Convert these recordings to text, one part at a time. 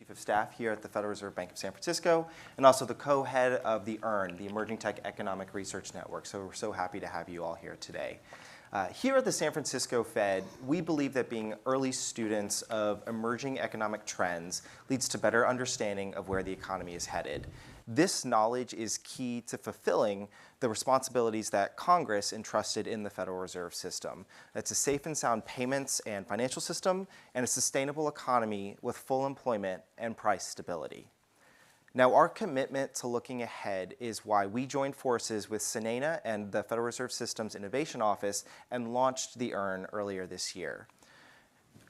Chief of Staff here at the Federal Reserve Bank of San Francisco, and also the co-head of the EARN, the Emerging Tech Economic Research Network. So we're so happy to have you all here today. Here at the San Francisco Fed, we believe that being early students of emerging economic trends leads to better understanding of where the economy is headed. This knowledge is key to fulfilling the responsibilities that Congress entrusted in the Federal Reserve System. That's a safe and sound payments and financial system and a sustainable economy with full employment and price stability. Now, our commitment to looking ahead is why we joined forces with Sinena and the Federal Reserve System's Innovation Office and launched the EARN earlier this year.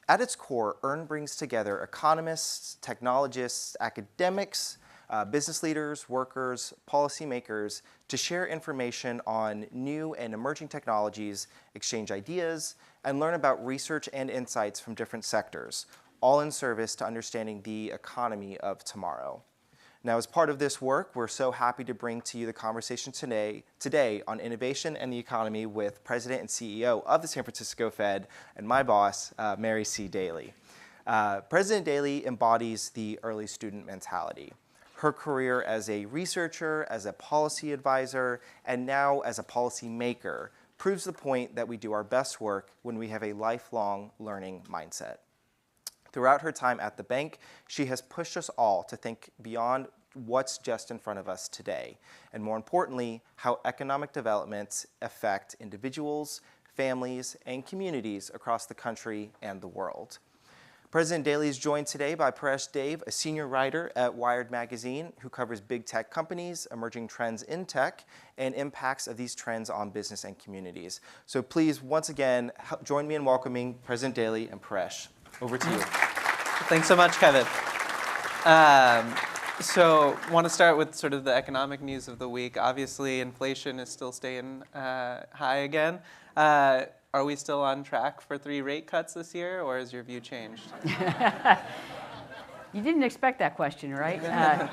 At its core, EARN brings together economists, technologists, academics, business leaders, workers, policymakers to share information on new and emerging technologies, exchange ideas, and learn about research and insights from different sectors, all in service to understanding the economy of tomorrow. Now, as part of this work, we're so happy to bring to you the conversation today on innovation and the economy with President and CEO of the San Francisco Fed and my boss, Mary C. Daly. President Daly embodies the early student mentality. Her career as a researcher, as a policy advisor, and now as a policy maker proves the point that we do our best work when we have a lifelong learning mindset. Throughout her time at the bank, she has pushed us all to think beyond what's just in front of us today, and more importantly, how economic developments affect individuals, families, and communities across the country and the world. President Daly is joined today by Paresh, a senior writer at Wired magazine who covers big tech companies, emerging trends in tech, and impacts of these trends on business and communities. So please, once again, join me in welcoming President Daly and Paresh. Over to you. Thanks so much, Kevin. So want to start with sort of the economic news of the week. Obviously, inflation is still staying high again. Are we still on track for 3 rate cuts this year, or has your view changed? You didn't expect that question, right?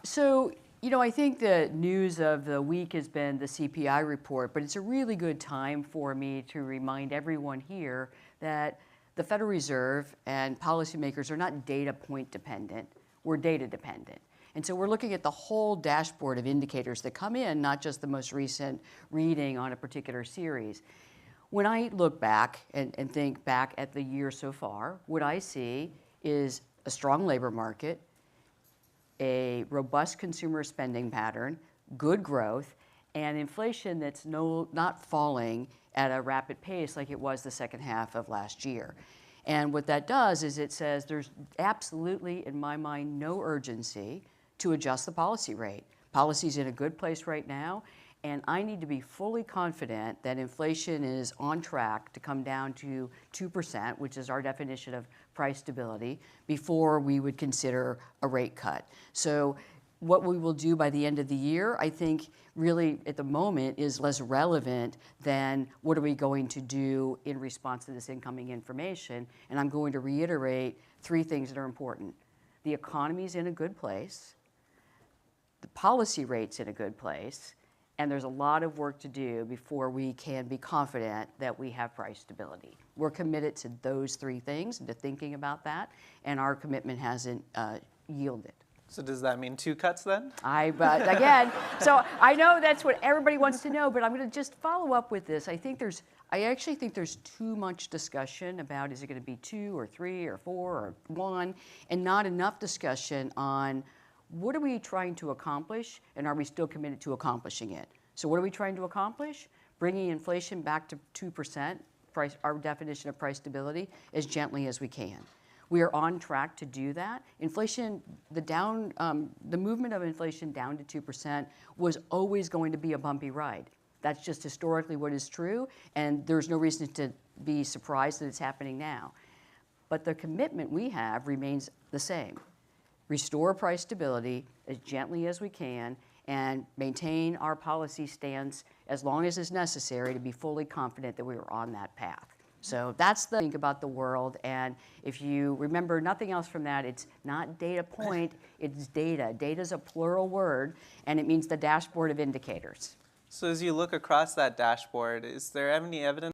So, you know, I think the news of the week has been the CPI report, but it's a really good time for me to remind everyone here that the Federal Reserve and policymakers are not data point dependent, we're data dependent. And so we're looking at the whole dashboard of indicators that come in, not just the most recent reading on a particular series. When I look back and think back at the year so far, what I see is a strong labor market, a robust consumer spending pattern, good growth, and inflation that's not falling at a rapid pace like it was the second half of last year. And what that does is it says there's absolutely, in my mind, no urgency to adjust the policy rate. Policy's in a good place right now, and I need to be fully confident that inflation is on track to come down to 2%, which is our definition of price stability, before we would consider a rate cut. So what we will do by the end of the year, I think really at the moment is less relevant than what are we going to do in response to this incoming information. And I'm going to reiterate 3 things that are important. The economy's in a good place, the policy rate's in a good place, and there's a lot of work to do before we can be confident that we have price stability. We're committed to those 3 things and to thinking about that, and our commitment hasn't yielded. So does that mean 2 cuts then? Again, so I know that's what everybody wants to know, but I'm going to just follow up with this. I actually think there's too much discussion about is it going to be 2 or 3 or 4 or 1, and not enough discussion on what are we trying to accomplish, and are we still committed to accomplishing it? So what are we trying to accomplish? Bringing inflation back to 2%, our definition of price stability, as gently as we can. We are on track to do that. Inflation, the movement of inflation down to 2% was always going to be a bumpy ride. That's just historically what is true, and there's no reason to be surprised that it's happening now. But the commitment we have remains the same. Restore price stability as gently as we can and maintain our policy stance as long as is necessary to be fully confident that we are on that path. So that's the think about the world, and if you remember nothing else from that, it's not data point, it's data. Data's a plural word, and it means the dashboard of indicators. So as you look across that dashboard, is there any evidence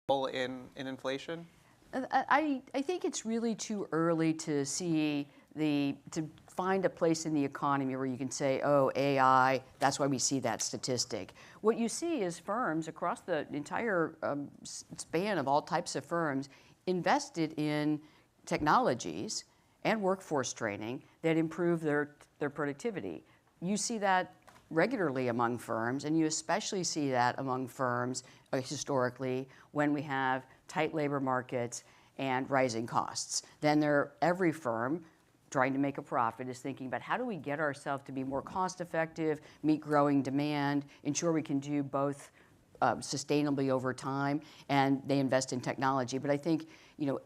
in inflation? I think it's really too early to see to find a place in the economy where you can say, oh, AI, that's why we see that statistic. What you see is firms across the entire span of all types of firms invested in technologies and workforce training that improve their productivity. You see that regularly among firms, and you especially see that among firms historically when we have tight labor markets and rising costs. Then every firm trying to make a profit is thinking about how do we get ourselves to be more cost effective, meet growing demand, ensure we can do both sustainably over time, and they invest in technology. But I think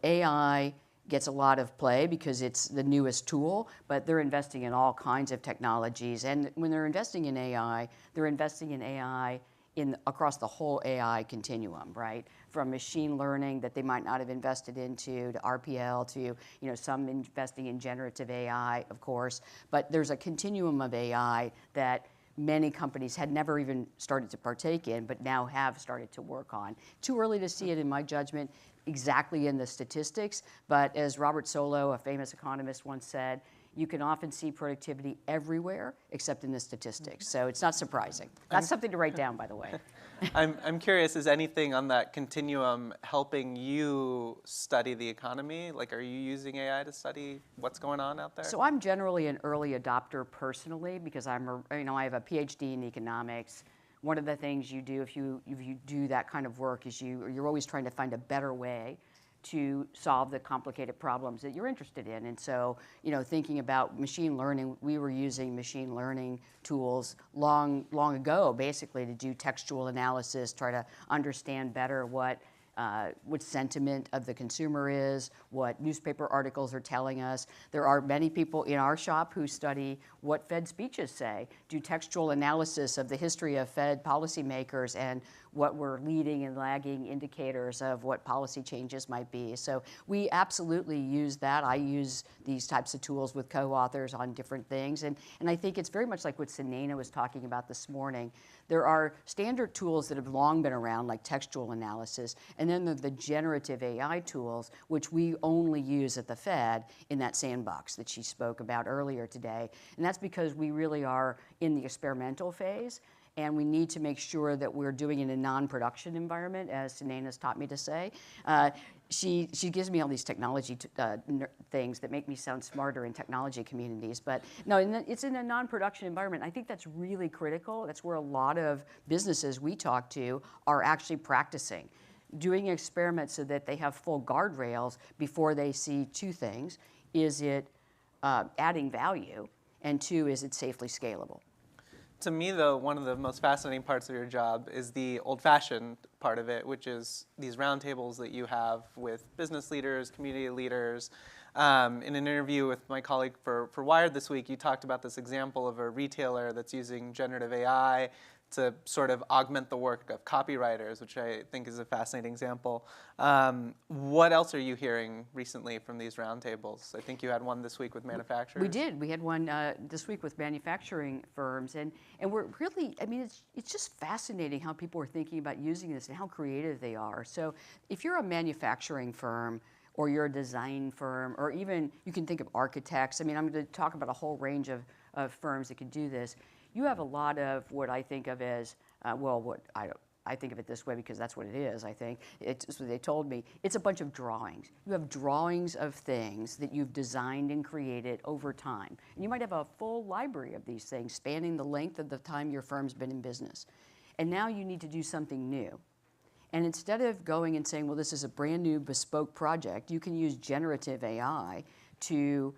AI gets a lot of play because it's the newest tool, but they're investing in all kinds of technologies. And when they're investing in AI, they're investing in AI across the whole AI continuum, right? From machine learning that they might not have invested into, to RPL, to some investing in generative AI, of course. But there's a continuum of AI that many companies had never even started to partake in, but now have started to work on. Too early to see it, in my judgment, exactly in the statistics, but as Robert Solow, a famous economist, once said, you can often see productivity everywhere except in the statistics. So it's not surprising. That's something to write down, by the way. I'm curious, is anything on that continuum helping you study the economy? Like, are you using AI to study what's going on out there? So I'm generally an early adopter personally because I have a PhD in economics. One of the things you do if you do that kind of work is you're always trying to find a better way to solve the complicated problems that you're interested in. And so, thinking about machine learning, we were using machine learning tools long ago, basically to do textual analysis, try to understand better what sentiment of the consumer is, what newspaper articles are telling us. There are many people in our shop who study what Fed speeches say, do textual analysis of the history of Fed policymakers and what were leading and lagging indicators of what policy changes might be. So we absolutely use that. I use these types of tools with co-authors on different things. And I think it's very much like what Sunena was talking about this morning. There are standard tools that have long been around, like textual analysis, and then the generative AI tools, which we only use at the Fed in that sandbox that she spoke about earlier today. And that's because we really are in the experimental phase, and we need to make sure that we're doing it in a non-production environment, as Sunena's taught me to say. She gives me all these technology things that make me sound smarter in technology communities. But no, it's in a non-production environment. I think that's really critical. That's where a lot of businesses we talk to are actually practicing, doing experiments so that they have full guardrails before they see two things. Is it adding value? And two, is it safely scalable? To me, though, one of the most fascinating parts of your job is the old-fashioned part of it, which is these roundtables that you have with business leaders, community leaders. In an interview with my colleague for Wired this week, you talked about this example of a retailer that's using generative AI to sort of augment the work of copywriters, which I think is a fascinating example. What else are you hearing recently from these roundtables? I think you had one this week with manufacturers. We did. We had one this week with manufacturing firms, and we're really, it's just fascinating how people are thinking about using this and how creative they are. So if you're a manufacturing firm, or you're a design firm, or even you can think of architects. I'm going to talk about a whole range of firms that can do this. You have a lot of what I think of as, I think of it this way because that's what it is, I think. It's what they told me. It's a bunch of drawings. You have drawings of things that you've designed and created over time. And you might have a full library of these things spanning the length of the time your firm's been in business. And now you need to do something new. And instead of going and saying, well, this is a brand new bespoke project, you can use generative AI to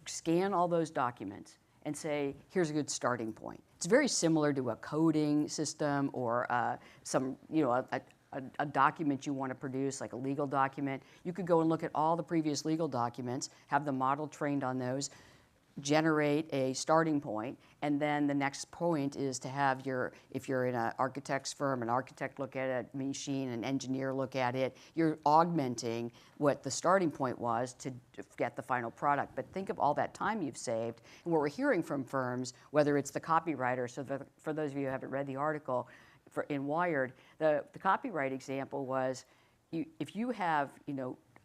scan all those documents and say, here's a good starting point. It's very similar to a coding system or a document you want to produce, like a legal document. You could go and look at all the previous legal documents, have the model trained on those, generate a starting point, and then the next point is to have if you're in an architect's firm, an architect look at a machine, an engineer look at it. You're augmenting what the starting point was to get the final product. But think of all that time you've saved. And what we're hearing from firms, whether it's the copywriter, so for those of you who haven't read the article in Wired, the copyright example was, if you have,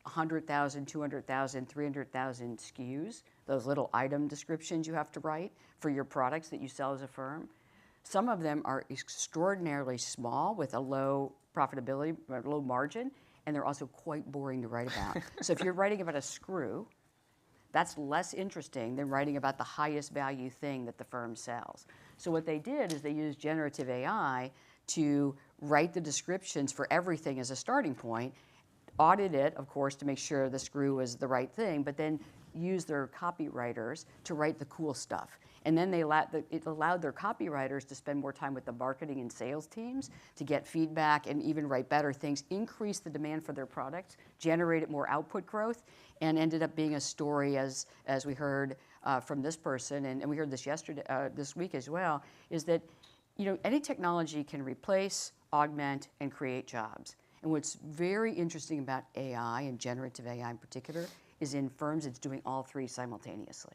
100,000, 200,000, 300,000 SKUs, those little item descriptions you have to write for your products that you sell as a firm. Some of them are extraordinarily small with a low profitability, low margin, and they're also quite boring to write about. So if you're writing about a screw, that's less interesting than writing about the highest value thing that the firm sells. So what they did is they used generative AI to write the descriptions for everything as a starting point, audit it, of course, to make sure the screw was the right thing, but then use their copywriters to write the cool stuff. And then it allowed their copywriters to spend more time with the marketing and sales teams to get feedback and even write better things, increase the demand for their products, generated more output growth, and ended up being a story, as we heard from this person, and we heard this yesterday, this week as well, is that any technology can replace, augment, and create jobs. And what's very interesting about AI, and generative AI in particular, is in firms it's doing all three simultaneously.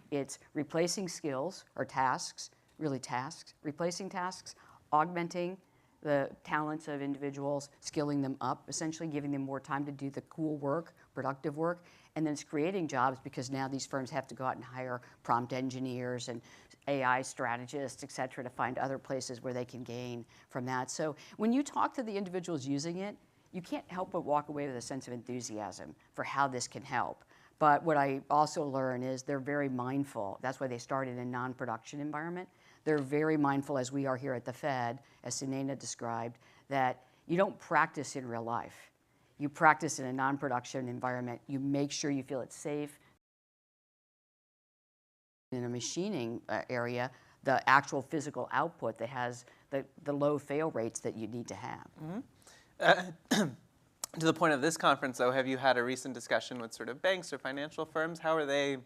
It's replacing skills or tasks, really tasks, replacing tasks, augmenting the talents of individuals, skilling them up, essentially giving them more time to do the cool work, productive work, and then it's creating jobs because now these firms have to go out and hire prompt engineers and AI strategists, et cetera, to find other places where they can gain from that. So when you talk to the individuals using it, you can't help but walk away with a sense of enthusiasm for how this can help. But what I also learn is they're very mindful. That's why they started in a non-production environment. They're very mindful, as we are here at the Fed, as Sunena described, that you don't practice in real life. You practice in a non-production environment. You make sure you feel it's safe. In a machining area, the actual physical output that has the low fail rates that you need to have. Mm-hmm. To the point of this conference, though, have you had a recent discussion with sort of banks or financial firms? How are they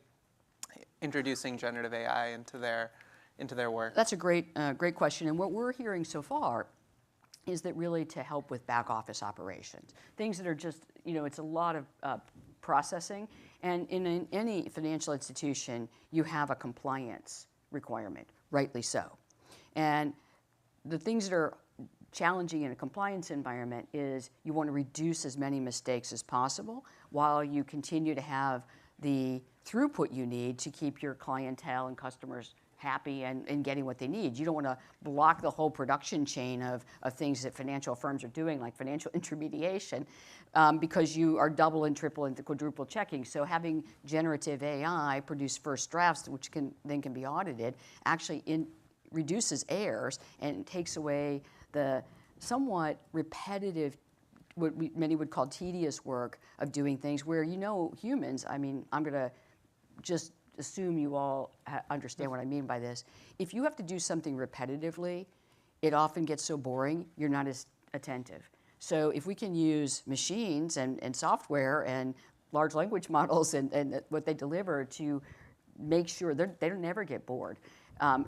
introducing generative AI into their work? That's a great question. And what we're hearing so far is that really to help with back office operations, things that are just, it's a lot of processing. And in any financial institution, you have a compliance requirement, rightly so. And the things that are challenging in a compliance environment is you want to reduce as many mistakes as possible while you continue to have the throughput you need to keep your clientele and customers happy and getting what they need. You don't want to block the whole production chain of things that financial firms are doing, like financial intermediation, because you are double and triple and quadruple checking. So having generative AI produce first drafts, which can be audited, actually reduces errors and takes away the somewhat repetitive, what many would call tedious work of doing things where humans, I'm going to just assume you all understand what I mean by this. If you have to do something repetitively, it often gets so boring, you're not as attentive. So if we can use machines and software and large language models and what they deliver to make sure they don't never get bored.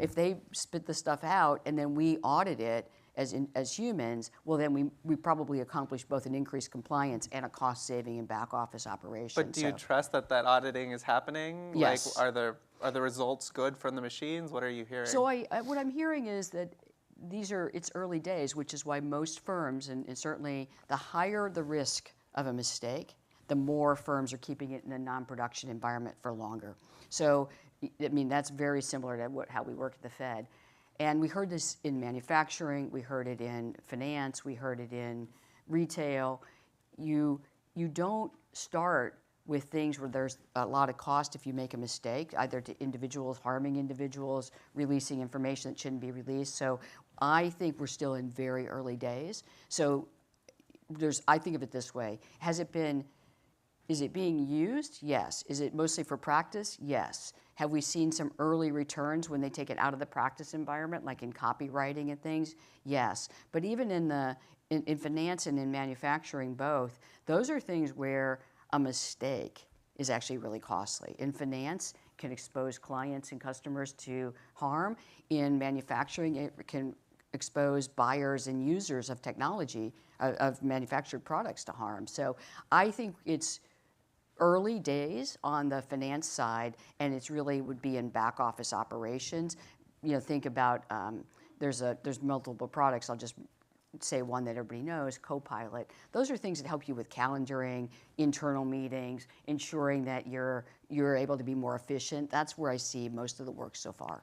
If they spit the stuff out and then we audit it as humans, well then we probably accomplish both an increased compliance and a cost saving in back office operations. But do you trust that auditing is happening? Yes. Like, are the results good from the machines? What are you hearing? So what I'm hearing is that it's early days, which is why most firms, and certainly the higher the risk of a mistake, the more firms are keeping it in a non-production environment for longer. So, that's very similar to how we work at the Fed. And we heard this in manufacturing, we heard it in finance, we heard it in retail. You don't start with things where there's a lot of cost if you make a mistake, either to individuals, harming individuals, releasing information that shouldn't be released. So I think we're still in very early days. So I think of it this way. Is it being used? Yes. Is it mostly for practice? Yes. Have we seen some early returns when they take it out of the practice environment, like in copywriting and things? Yes. But even in finance and in manufacturing both, those are things where a mistake is actually really costly. In finance, it can expose clients and customers to harm. In manufacturing, it can expose buyers and users of technology, of manufactured products to harm. So I think it's early days on the finance side, and it's really would be in back office operations. Think about there's multiple products. I'll just say one that everybody knows, Copilot. Those are things that help you with calendaring, internal meetings, ensuring that you're able to be more efficient. That's where I see most of the work so far,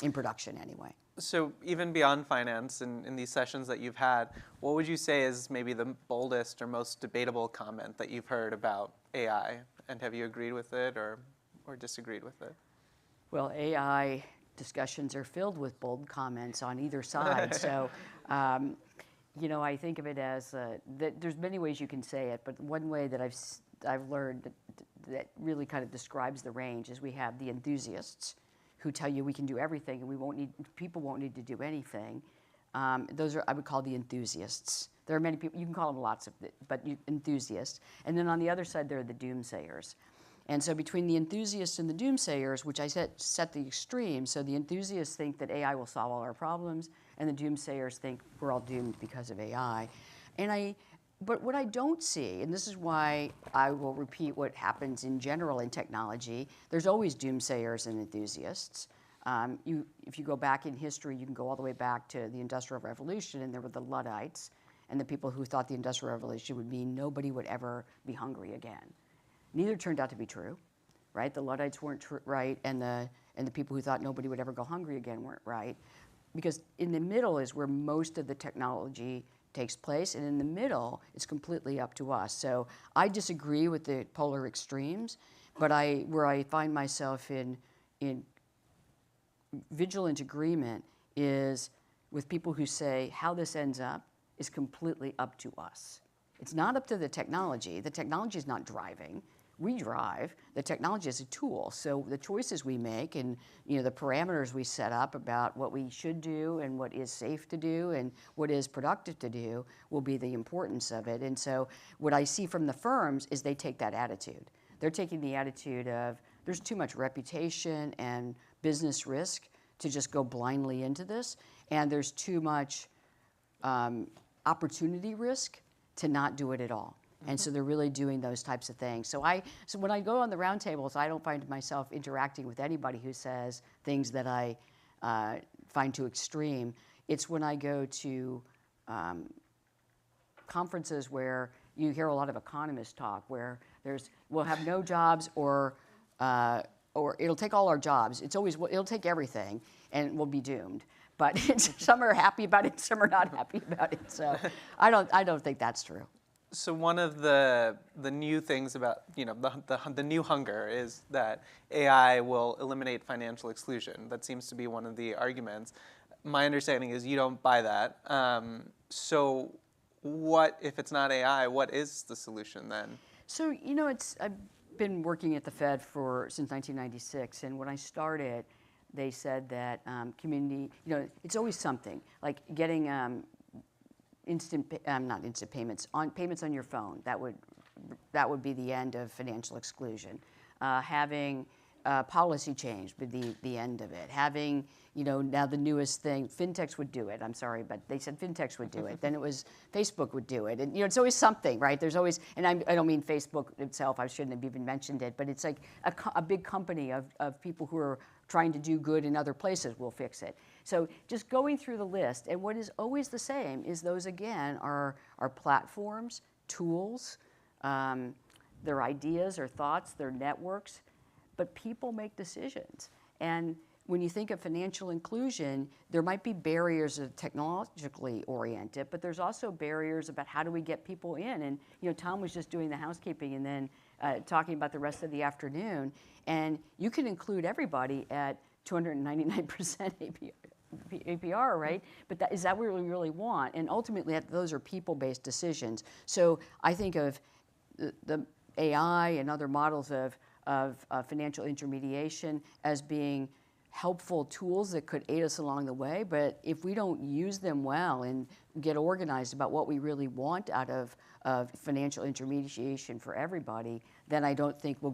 in production anyway. So even beyond finance, in these sessions that you've had, what would you say is maybe the boldest or most debatable comment that you've heard about AI? And have you agreed with it or disagreed with it? Well, AI discussions are filled with bold comments on either side. So, you know, I think of it as that there's many ways you can say it, but one way that I've learned that really kind of describes the range is we have the enthusiasts who tell you we can do everything and people won't need to do anything. Those are, I would call, the enthusiasts. There are many people, you can call them lots of, but enthusiasts. And then on the other side, there are the doomsayers. And so between the enthusiasts and the doomsayers, which I set the extremes, so the enthusiasts think that AI will solve all our problems, and the doomsayers think we're all doomed because of AI. But what I don't see, and this is why I will repeat what happens in general in technology, there's always doomsayers and enthusiasts. If you go back in history, you can go all the way back to the Industrial Revolution, and there were the Luddites, and the people who thought the Industrial Revolution would mean nobody would ever be hungry again. Neither turned out to be true, right? The Luddites weren't right, and the people who thought nobody would ever go hungry again weren't right. Because in the middle is where most of the technology takes place, and in the middle, it's completely up to us. So I disagree with the polar extremes, but where I find myself in vigilant agreement is with people who say how this ends up is completely up to us. It's not up to the technology. The technology is not driving. We drive. The technology is a tool. So the choices we make and the parameters we set up about what we should do and what is safe to do and what is productive to do will be the importance of it. And so what I see from the firms is they take that attitude. They're taking the attitude of there's too much reputation and business risk to just go blindly into this, and there's too much opportunity risk to not do it at all. And so they're really doing those types of things. So when I go on the roundtables, I don't find myself interacting with anybody who says things that I find too extreme. It's when I go to conferences where you hear a lot of economists talk, where we'll have no jobs or it'll take all our jobs. It'll take everything, and we'll be doomed. But some are happy about it, some are not happy about it. So I don't think that's true. So one of the new things about the new hunger is that AI will eliminate financial exclusion. That seems to be one of the arguments. My understanding is you don't buy that. So what if it's not AI? What is the solution then? So I've been working at the Fed since 1996, and when I started, they said that community, it's always something like getting not instant payments on your phone. That would be the end of financial exclusion. Having policy change would be the end of it. Having now the newest thing, fintechs would do it. I'm sorry, but they said fintechs would do it. Then it was Facebook would do it, and it's always something, right? There's always, and I don't mean Facebook itself. I shouldn't have even mentioned it, but it's like a big company of people who are trying to do good in other places will fix it. So just going through the list, and what is always the same is those, again, are platforms, tools, their ideas or thoughts, their networks, but people make decisions. And when you think of financial inclusion, there might be barriers that are technologically oriented, but there's also barriers about how do we get people in. And Tom was just doing the housekeeping and then talking about the rest of the afternoon. And you can include everybody at 299% APR, right? But is that what we really want? And ultimately, those are people-based decisions. So I think of the AI and other models of financial intermediation as being helpful tools that could aid us along the way, but if we don't use them well and get organized about what we really want out of financial intermediation for everybody, then I don't think we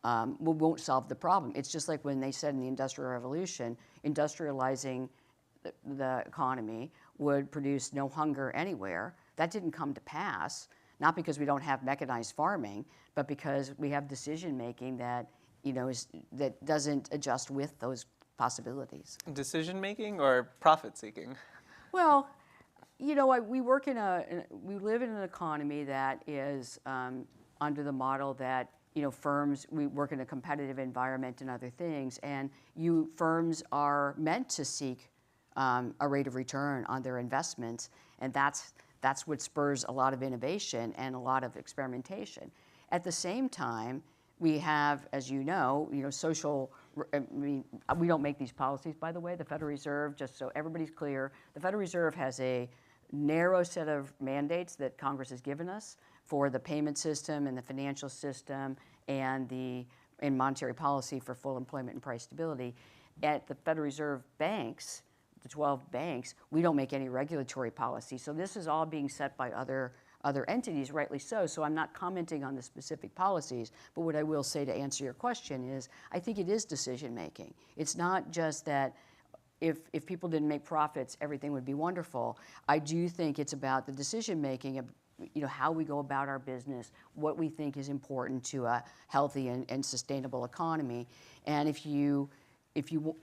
won't solve the problem. It's just like when they said in the Industrial Revolution, industrializing the economy would produce no hunger anywhere. That didn't come to pass, not because we don't have mechanized farming, but because we have decision making that that doesn't adjust with those possibilities. Decision making or profit seeking? Well, we work we live in an economy that is under the model that firms, we work in a competitive environment and other things, and firms are meant to seek a rate of return on their investments, and that's what spurs a lot of innovation and a lot of experimentation. At the same time, we have, as social. We don't make these policies, by the way. The Federal Reserve, just so everybody's clear, the Federal Reserve has a narrow set of mandates that Congress has given us for the payment system and the financial system and monetary policy for full employment and price stability. At the Federal Reserve banks, the 12 banks, we don't make any regulatory policy. So this is all being set by other entities, rightly so. So I'm not commenting on the specific policies, but what I will say to answer your question is I think it is decision making. It's not just that if people didn't make profits, everything would be wonderful. I do think it's about the decision making of how we go about our business, what we think is important to a healthy and sustainable economy. And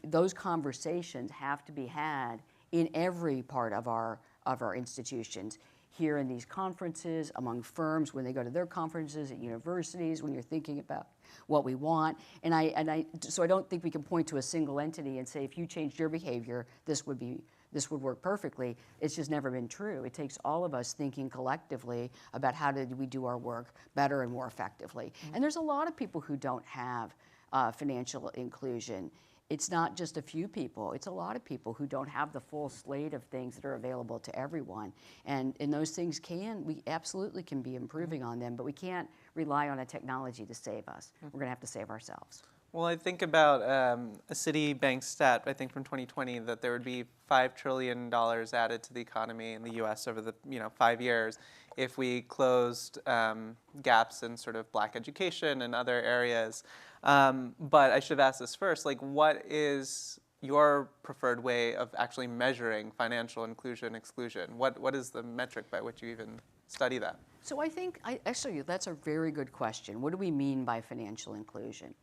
those conversations have to be had in every part of our institutions, here in these conferences, among firms, when they go to their conferences, at universities, when you're thinking about what we want. So I don't think we can point to a single entity and say, if you changed your behavior, this would work perfectly. It's just never been true. It takes all of us thinking collectively about how did we do our work better and more effectively. Mm-hmm. And there's a lot of people who don't have financial inclusion. It's not just a few people, it's a lot of people who don't have the full slate of things that are available to everyone. And those things we absolutely can be improving on them, but we can't rely on a technology to save us. We're gonna have to save ourselves. Well, I think about a Citibank stat, I think from 2020, that there would be $5 trillion added to the economy in the US over the 5 years if we closed gaps in sort of black education and other areas. But I should have asked this first, what is your preferred way of actually measuring financial inclusion, exclusion? What is the metric by which you even study that? So I think, actually, that's a very good question. What do we mean by financial inclusion?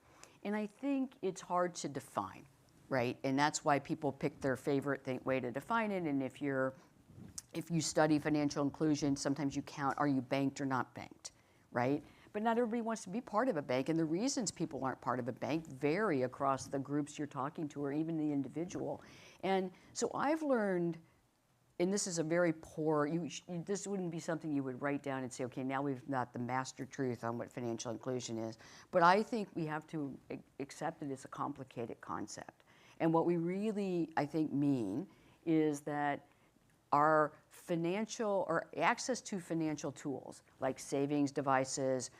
And I think it's hard to define, right? And that's why people pick their favorite way to define it. And if you study financial inclusion, sometimes you count, are you banked or not banked, right? But not everybody wants to be part of a bank, and the reasons people aren't part of a bank vary across the groups you're talking to or even the individual. And so I've learned, and this is a very poor, this wouldn't be something you would write down and say, okay, now we've got the master truth on what financial inclusion is. But I think we have to accept it as a complicated concept. And what we really, I think, mean is that our financial or access to financial tools like savings devices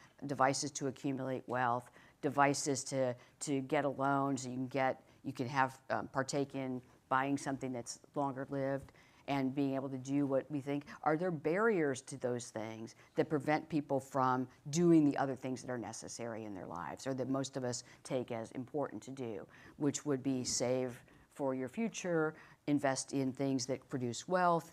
to accumulate wealth, devices to get a loan so you can have partake in buying something that's longer lived and being able to do what we think. Are there barriers to those things that prevent people from doing the other things that are necessary in their lives or that most of us take as important to do, which would be save for your future, invest in things that produce wealth,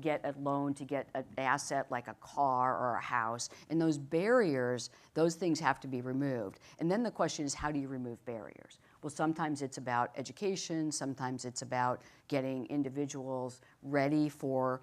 get a loan to get an asset like a car or a house. And those barriers, those things have to be removed. And then the question is, how do you remove barriers? Well, sometimes it's about education, sometimes it's about getting individuals ready for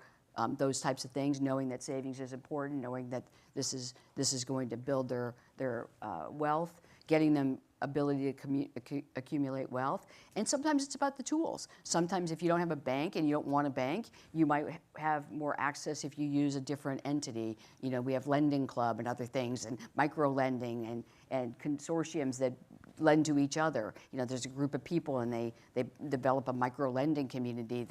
those types of things, knowing that savings is important, knowing that this is going to build their wealth, getting them ability to accumulate wealth. And sometimes it's about the tools. Sometimes if you don't have a bank and you don't want a bank, you might have more access if you use a different entity. We have Lending Club and other things, and micro lending and consortiums that lend to each other. There's a group of people and they develop a micro lending community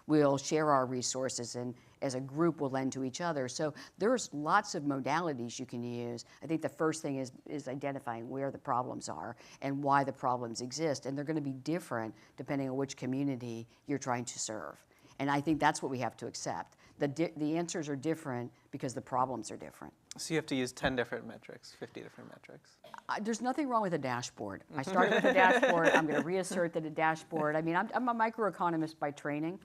we'll share our resources and as a group we'll lend to each other. So there's lots of modalities you can use. I think the first thing is identifying where the problems are and why the problems exist. And they're going to be different depending on which community you're trying to serve. And I think that's what we have to accept. The answers are different because the problems are different. So you have to use 10 different metrics, 50 different metrics. There's nothing wrong with a dashboard. I started with a dashboard. I'm going to reassert that a dashboard. I mean, I'm a microeconomist by training.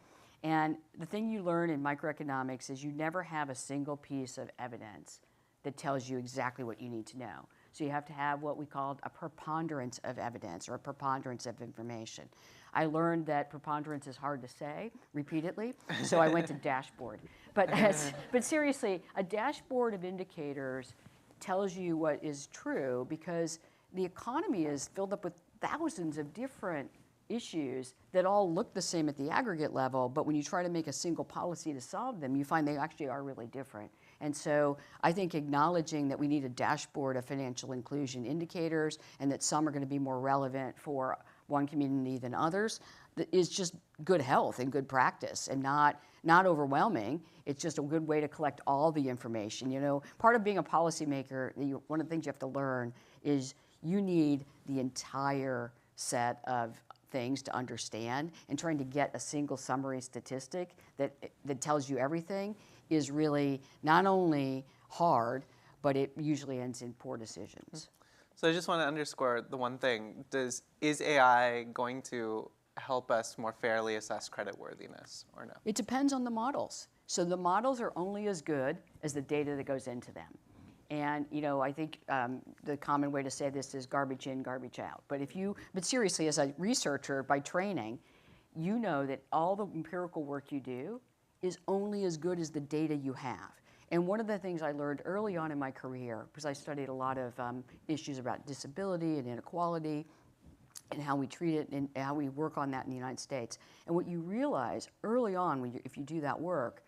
And the thing you learn in microeconomics is you never have a single piece of evidence that tells you exactly what you need to know. So you have to have what we call a preponderance of evidence or a preponderance of information. I learned that preponderance is hard to say repeatedly, so I went to dashboard. But seriously, a dashboard of indicators tells you what is true because the economy is filled up with thousands of different issues that all look the same at the aggregate level, but when you try to make a single policy to solve them, you find they actually are really different. And so I think acknowledging that we need a dashboard of financial inclusion indicators and that some are going to be more relevant for one community than others is just good health and good practice and not overwhelming. It's just a good way to collect all the information. You know, part of being a policymaker, one of the things you have to learn is you need the entire set of things to understand, and trying to get a single summary statistic that tells you everything is really not only hard, but it usually ends in poor decisions. So I just want to underscore the one thing. Is AI going to help us more fairly assess creditworthiness or no? It depends on the models. So the models are only as good as the data that goes into them. And you know, I think the common way to say this is garbage in, garbage out. But seriously, as a researcher by training, you know that all the empirical work you do is only as good as the data you have. And one of the things I learned early on in my career, because I studied a lot of issues about disability and inequality, and how we treat it and how we work on that in the United States. And what you realize early on, if you do that work,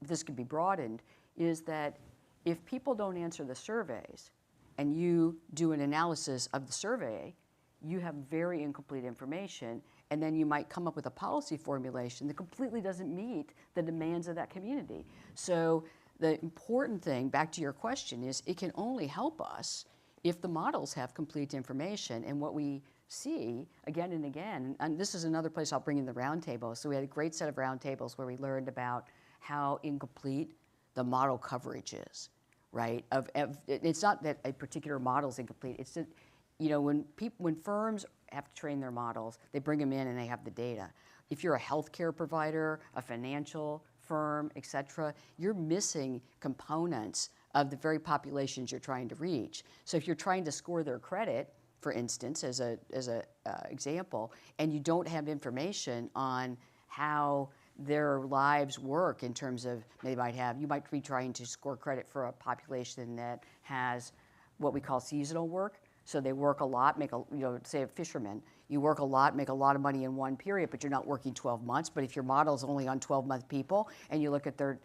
this could be broadened, is that if people don't answer the surveys and you do an analysis of the survey, you have very incomplete information, and then you might come up with a policy formulation that completely doesn't meet the demands of that community. So the important thing, back to your question, is it can only help us if the models have complete information. And what we see again and again, and this is another place I'll bring in the roundtables. So we had a great set of roundtables where we learned about how incomplete the model coverage is, right? It's not that a particular model is incomplete. It's that, you know, when firms have to train their models, they bring them in and they have the data. If you're a healthcare provider, a financial firm, et cetera, you're missing components of the very populations you're trying to reach. So if you're trying to score their credit, for instance, as a example, and you don't have information on how their lives work in terms of you might be trying to score credit for a population that has what we call seasonal work. So they work a lot, say a fisherman, you work a lot, make a lot of money in one period, but you're not working 12 months. But if your model is only on 12-month people and you look at their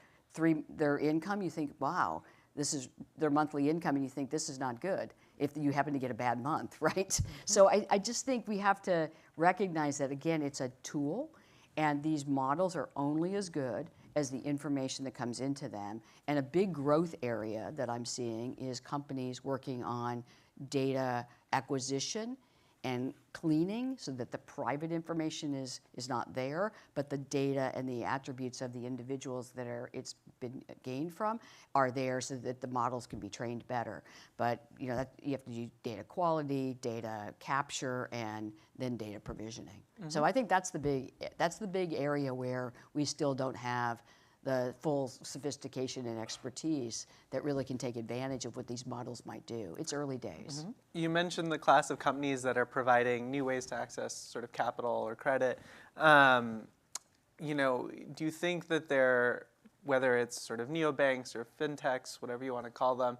income, you think, wow, this is their monthly income, and you think this is not good if you happen to get a bad month, right? Mm-hmm. So I just think we have to recognize that, again, it's a tool, and these models are only as good as the information that comes into them. And a big growth area that I'm seeing is companies working on data acquisition and cleaning so that the private information is not there, but the data and the attributes of the individuals that it's been gained from are there so that the models can be trained better. But you know, you have to do data quality, data capture, and then data provisioning. Mm-hmm. So I think that's the big area where we still don't have the full sophistication and expertise that really can take advantage of what these models might do. It's early days. Mm-hmm. You mentioned the class of companies that are providing new ways to access sort of capital or credit. You know, do you think that whether it's sort of neobanks or fintechs, whatever you want to call them,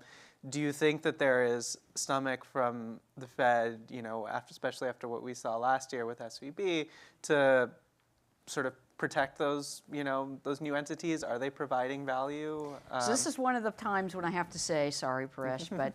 do you think that there is stomach from the Fed, you know, especially after what we saw last year with SVB, to sort of protect those new entities? Are they providing value? So this is one of the times when I have to say, sorry, Paresh, but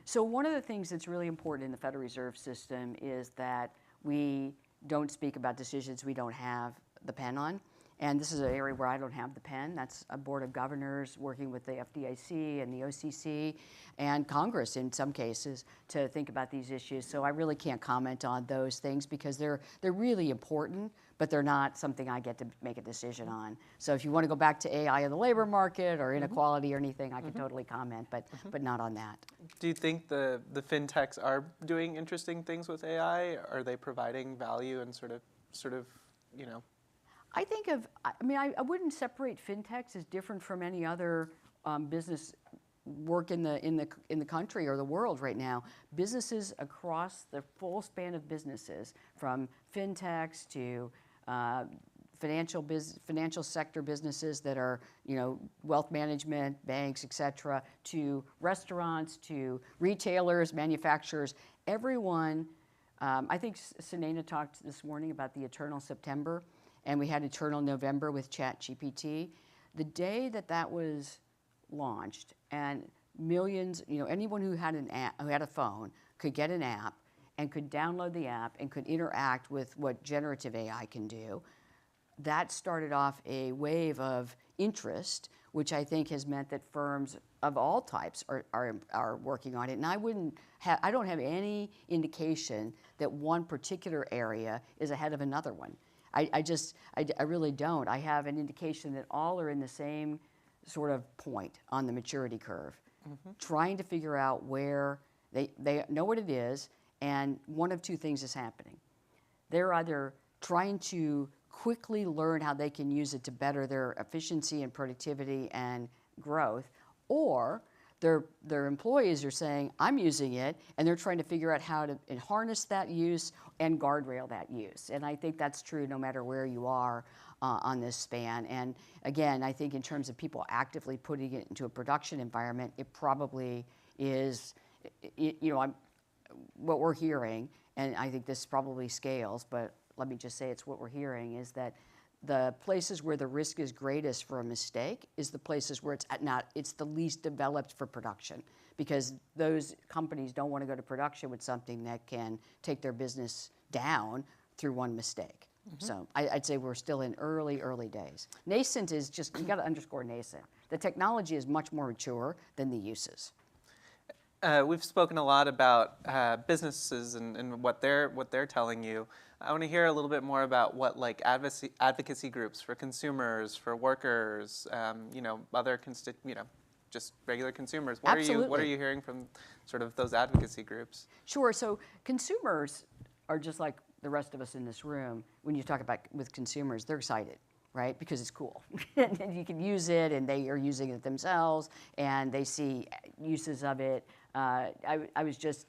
so one of the things that's really important in the Federal Reserve System is that we don't speak about decisions we don't have the pen on. And this is an area where I don't have the pen. That's a board of governors working with the FDIC and the OCC and Congress in some cases to think about these issues. So I really can't comment on those things because they're really important, but they're not something I get to make a decision on. So if you want to go back to AI in the labor market or inequality or anything, I can totally comment, but not on that. Do you think the fintechs are doing interesting things with AI? Are they providing value and sort of, you know? I wouldn't separate fintechs as different from any other business work in the country or the world right now. Businesses across the full span of businesses, from fintechs to financial sector businesses that are, wealth management, banks, et cetera, to restaurants, to retailers, manufacturers, everyone. I think Sunaina talked this morning about the Eternal September, and we had Eternal November with ChatGPT. The day that was launched, and millions, anyone who had an app, who had a phone, could get an app and could download the app and could interact with what generative AI can do. That started off a wave of interest, which I think has meant that firms of all types are working on it. And I don't have any indication that one particular area is ahead of another one. I really don't. I have an indication that all are in the same sort of point on the maturity curve, trying to figure out where they know what it is, and one of two things is happening. They're either trying to quickly learn how they can use it to better their efficiency and productivity and growth, or their employees are saying, I'm using it, and they're trying to figure out how to harness that use and guardrail that use. And I think that's true no matter where you are on this span. And again, I think in terms of people actively putting it into a production environment, it probably is, what we're hearing, and I think this probably scales, but let me just say it's what we're hearing, is that the places where the risk is greatest for a mistake is the places where it's the least developed for production, because those companies don't want to go to production with something that can take their business down through one mistake. So I'd say we're still in early days. Nascent is just, you got to underscore nascent. The technology is much more mature than the uses. We've spoken a lot about businesses and what they're telling you. I want to hear a little bit more about what advocacy groups for consumers, for workers, other just regular consumers. What are you hearing from sort of those advocacy groups? Sure. So consumers are just like the rest of us in this room. When you talk about with consumers, they're excited, right? Because it's cool. And you can use it, and they are using it themselves, and they see uses of it. I was just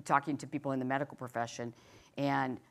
talking to people in the medical profession, and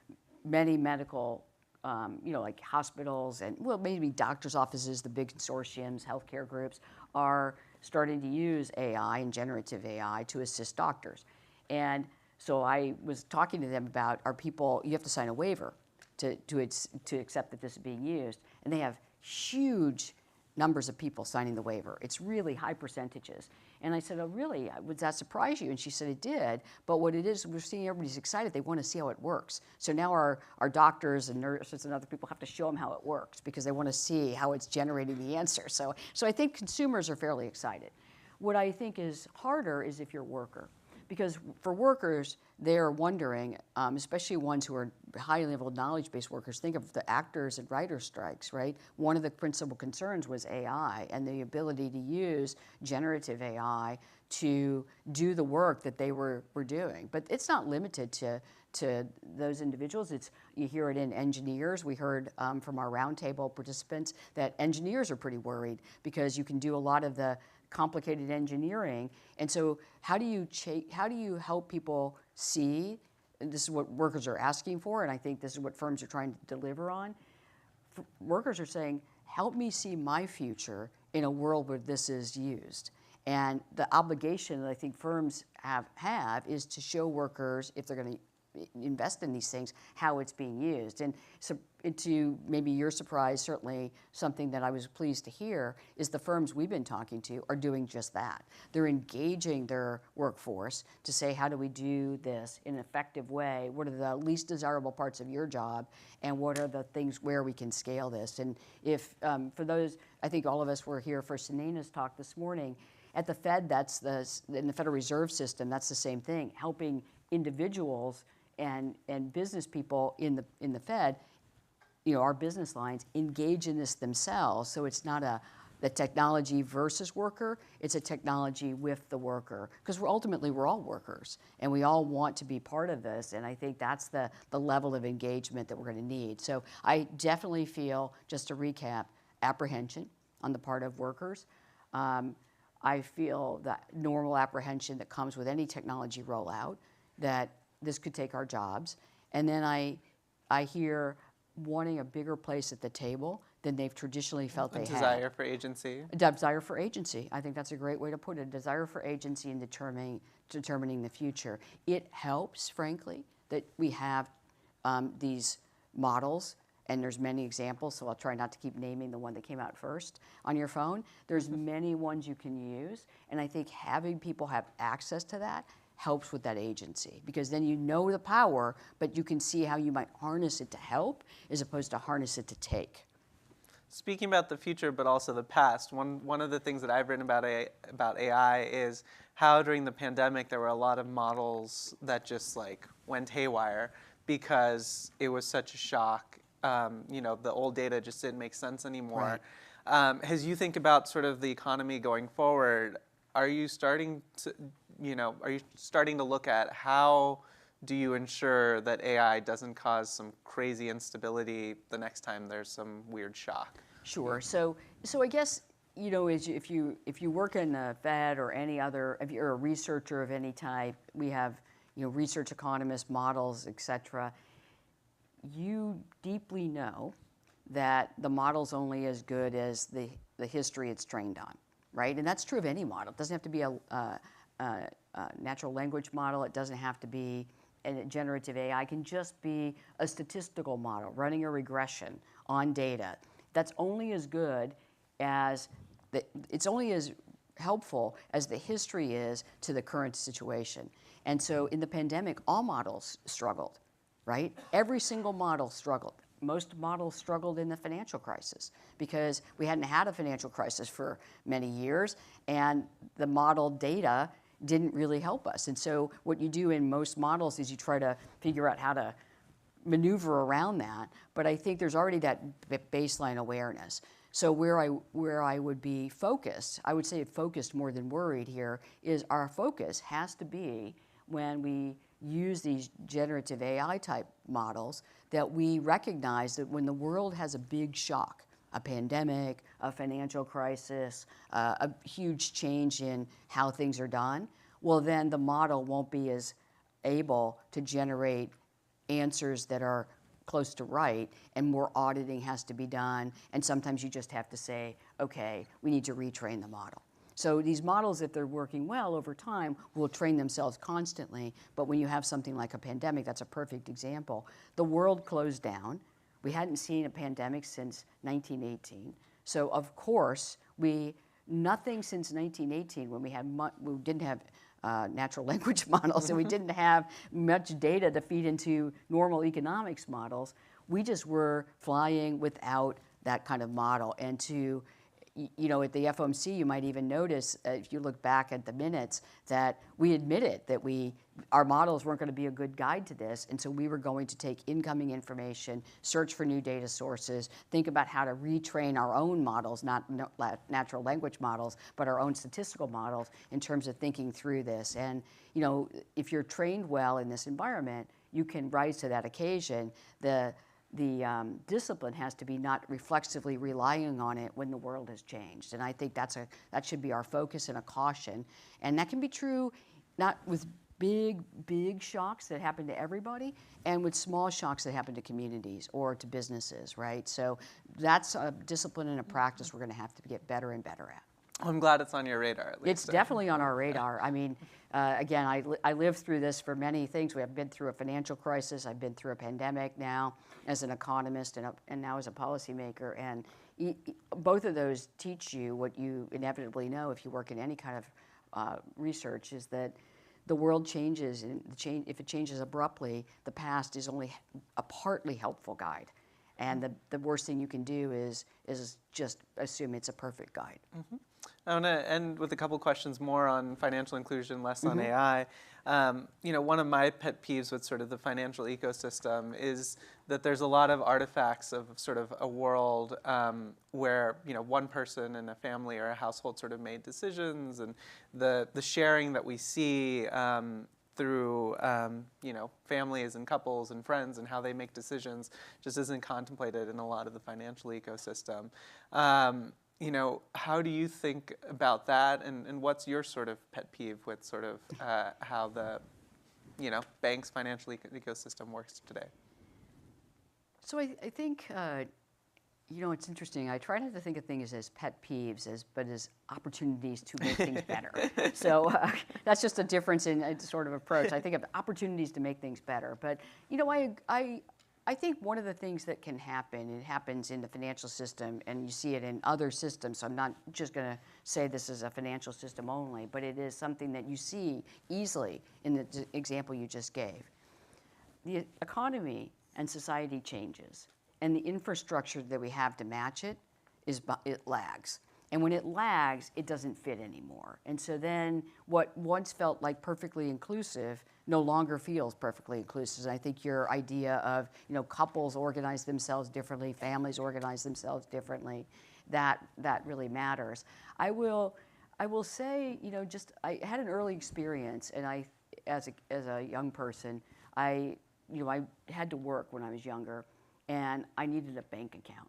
many medical, like hospitals and, well, maybe doctors' offices, the big consortiums, healthcare groups, are starting to use AI and generative AI to assist doctors. And so I was talking to them about, you have to sign a waiver to accept that this is being used. And they have huge numbers of people signing the waiver. It's really high percentages. And I said, oh, really? Would that surprise you? And she said, it did. But what it is, we're seeing everybody's excited. They want to see how it works. So now our doctors and nurses and other people have to show them how it works, because they want to see how it's generating the answer. So I think consumers are fairly excited. What I think is harder is if you're a worker. Because for workers, they're wondering, especially ones who are high-level knowledge-based workers, think of the actors and writers' strikes, right? One of the principal concerns was AI and the ability to use generative AI to do the work that they were doing. But it's not limited to those individuals. You hear it in engineers. We heard from our roundtable participants that engineers are pretty worried, because you can do a lot of the complicated engineering. And so how do you help people see, and this is what workers are asking for, and I think this is what firms are trying to deliver on. Workers are saying, help me see my future in a world where this is used. And the obligation that I think firms have is to show workers, if they're going to invest in these things, how it's being used. And so, to maybe your surprise, certainly something that I was pleased to hear is the firms we've been talking to are doing just that. They're engaging their workforce to say, how do we do this in an effective way? What are the least desirable parts of your job? And what are the things where we can scale this? And if, for those, I think all of us were here for Sunaina's talk this morning. At the Fed, in the Federal Reserve System, that's the same thing, helping individuals and business people in the Fed, our business lines, engage in this themselves. So it's not the technology versus worker, it's a technology with the worker. Because ultimately we're all workers, and we all want to be part of this, and I think that's the level of engagement that we're going to need. So I definitely feel, just to recap, apprehension on the part of workers. I feel that normal apprehension that comes with any technology rollout, that this could take our jobs. And then I hear wanting a bigger place at the table than they've traditionally felt they had. Desire for agency. A desire for agency. I think that's a great way to put it. A desire for agency in determining the future. It helps, frankly, that we have these models, and there's many examples, so I'll try not to keep naming the one that came out first on your phone. There's many ones you can use, and I think having people have access to that helps with that agency, because then you know the power, but you can see how you might harness it to help as opposed to harness it to take. Speaking about the future, but also the past, one of the things that I've written about AI is how during the pandemic there were a lot of models that just like went haywire because it was such a shock. The old data just didn't make sense anymore. Right. As you think about sort of the economy going forward, are you starting to look at how do you ensure that AI doesn't cause some crazy instability the next time there's some weird shock? Sure. So I guess, if you work in the Fed or any other, if you're a researcher of any type, we have research economists, models, et cetera. You deeply know that the model's only as good as the history it's trained on, right? And that's true of any model. It doesn't have to be a natural language model. It doesn't have to be a generative AI. It can just be a statistical model running a regression on data. That's only as good as it's only as helpful as the history is to the current situation. And so in the pandemic, all models struggled, right? Every single model struggled. Most models struggled in the financial crisis because we hadn't had a financial crisis for many years, and the model data didn't really help us. And so what you do in most models is you try to figure out how to maneuver around that, but I think there's already that baseline awareness. So where I would be focused, I would say focused more than worried here, is our focus has to be when we use these generative AI type models, that we recognize that when the world has a big shock, a pandemic, a financial crisis, a huge change in how things are done, well then the model won't be as able to generate answers that are close to right, and more auditing has to be done, and sometimes you just have to say, okay, we need to retrain the model. So these models, if they're working well over time, will train themselves constantly, but when you have something like a pandemic, that's a perfect example. The world closed down. We hadn't seen a pandemic since 1918. So of course, nothing since 1918, when we didn't have natural language models and we didn't have much data to feed into normal economics models, we just were flying without that kind of model. And at the FOMC, you might even notice, if you look back at the minutes, that we admitted that our models weren't going to be a good guide to this, and so we were going to take incoming information, search for new data sources, think about how to retrain our own models, not natural language models, but our own statistical models in terms of thinking through this. And if you're trained well in this environment, you can rise to that occasion. The discipline has to be not reflexively relying on it when the world has changed. And I think that should be our focus and a caution. And that can be true not with big shocks that happen to everybody, and with small shocks that happen to communities or to businesses, right? So that's a discipline and a practice we're going to have to get better and better at. I'm glad it's on your radar, at least. It's definitely on our radar. I mean, again, I lived through this for many things. We have been through a financial crisis. I've been through a pandemic now as an economist and now as a policymaker. And both of those teach you what you inevitably know if you work in any kind of research, is that the world changes, and if it changes abruptly, the past is only a partly helpful guide. And the worst thing you can do is just assume it's a perfect guide. Mm-hmm. I want to end with a couple questions more on financial inclusion, less on AI. One of my pet peeves with sort of the financial ecosystem is that there's a lot of artifacts of sort of a world where one person in a family or a household sort of made decisions, and the sharing that we see through families and couples and friends and how they make decisions just isn't contemplated in a lot of the financial ecosystem. how do you think about that, and what's your sort of pet peeve with sort of how the, bank's financial ecosystem works today? So I think, it's interesting. I try not to think of things as pet peeves, but as opportunities to make things better. So that's just a difference in sort of approach. I think of opportunities to make things better. But, I think one of the things that can happen, it happens in the financial system, and you see it in other systems, so I'm not just going to say this is a financial system only, but it is something that you see easily in the example you just gave. The economy and society changes, and the infrastructure that we have to match it lags. And when it lags, it doesn't fit anymore. And so then what once felt like perfectly inclusive no longer feels perfectly inclusive. And I think your idea of, couples organize themselves differently, families organize themselves differently, that really matters. I will say, I had an early experience, and as a young person, I had to work when I was younger, and I needed a bank account.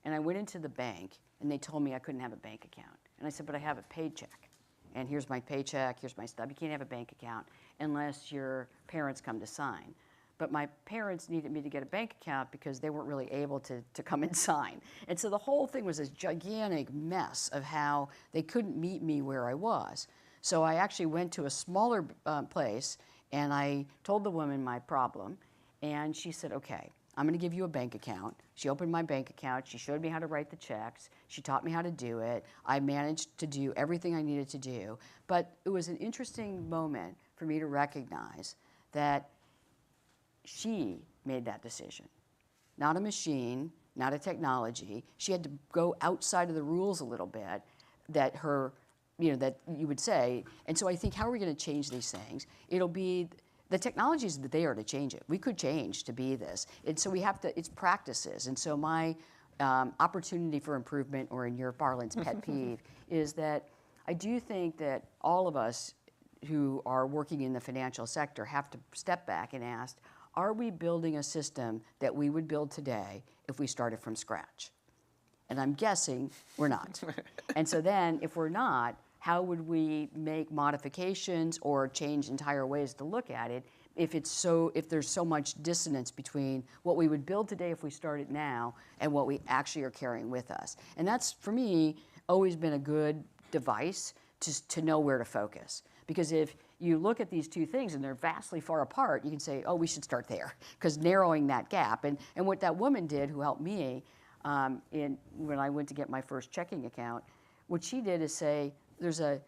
And I went into the bank, and they told me I couldn't have a bank account. And I said, but I have a paycheck. And here's my paycheck, here's my stuff. You can't have a bank account unless your parents come to sign. But my parents needed me to get a bank account because they weren't really able to come and sign. And so the whole thing was this gigantic mess of how they couldn't meet me where I was. So I actually went to a smaller place, and I told the woman my problem, and she said, okay, I'm going to give you a bank account. She opened my bank account. She showed me how to write the checks. She taught me how to do it. I managed to do everything I needed to do. But it was an interesting moment for me to recognize that she made that decision. Not a machine, not a technology. She had to go outside of the rules a little bit that that you would say. And so I think, how are we going to change these things? It'll be the technology is there to change it. We could change to be this. And so we have to, it's practices. And so my opportunity for improvement, or in your parlance, pet peeve, is that I do think that all of us who are working in the financial sector have to step back and ask, are we building a system that we would build today if we started from scratch? And I'm guessing we're not. And so then, if we're not, how would we make modifications or change entire ways to look at it if there's so much dissonance between what we would build today if we started now and what we actually are carrying with us? And that's, for me, always been a good device to know where to focus. Because if you look at these two things and they're vastly far apart, you can say, oh, we should start there, because narrowing that gap. And what that woman did, who helped me when I went to get my first checking account, what she did is say, the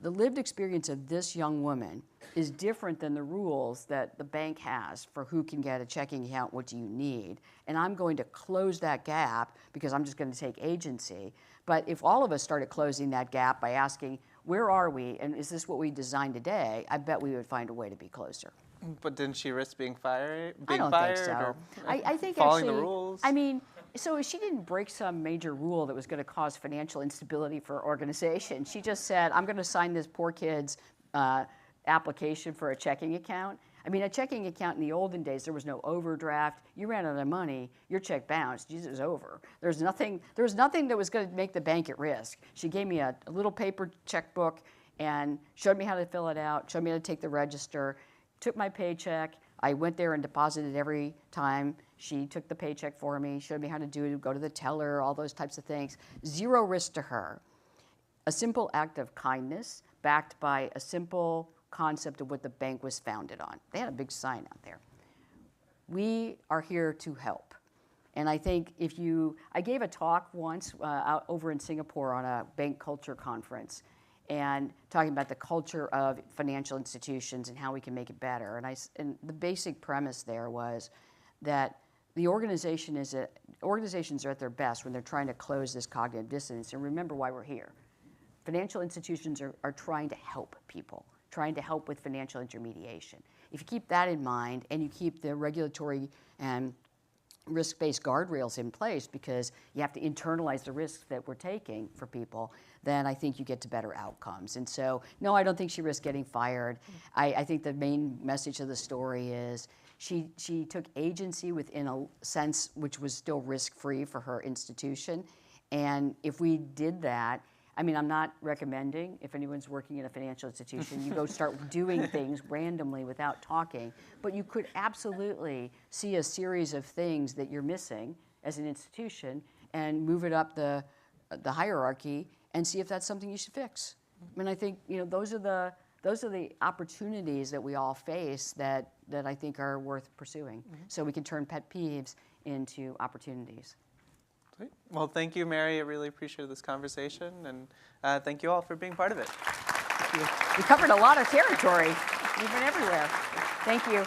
lived experience of this young woman is different than the rules that the bank has for who can get a checking account, what do you need. And I'm going to close that gap because I'm just going to take agency. But if all of us started closing that gap by asking, where are we, and is this what we designed today, I bet we would find a way to be closer. But didn't she risk being fired? I don't think so. I think following actually, the rules? I mean, so she didn't break some major rule that was going to cause financial instability for her organization. She just said, I'm going to sign this poor kid's application for a checking account. I mean, a checking account in the olden days, there was no overdraft. You ran out of money, your check bounced, it was over. There was nothing that was going to make the bank at risk. She gave me a little paper checkbook and showed me how to fill it out, showed me how to take the register, took my paycheck. I went there and deposited every time. She took the paycheck for me, showed me how to do it, go to the teller, all those types of things. Zero risk to her. A simple act of kindness backed by a simple concept of what the bank was founded on. They had a big sign out there. We are here to help. And I think I gave a talk once out over in Singapore on a bank culture conference, and talking about the culture of financial institutions and how we can make it better. And the basic premise there was that the organizations are at their best when they're trying to close this cognitive dissonance. And remember why we're here. Financial institutions are trying to help people, trying to help with financial intermediation. If you keep that in mind and you keep the regulatory and risk-based guardrails in place, because you have to internalize the risks that we're taking for people, then I think you get to better outcomes. And so, no, I don't think she risked getting fired. I think the main message of the story is she took agency within a sense which was still risk-free for her institution, And if we did that, I mean, I'm not recommending, if anyone's working in a financial institution, you go start doing things randomly without talking, but you could absolutely see a series of things that you're missing as an institution and move it up the hierarchy and see if that's something you should fix. I mean, I think, you know, those are the opportunities that we all face that I think are worth pursuing. So we can turn pet peeves into opportunities. Great. Well, thank you, Mary. I really appreciated this conversation, and thank you all for being part of it. Thank you. We covered a lot of territory. We've been everywhere. Thank you.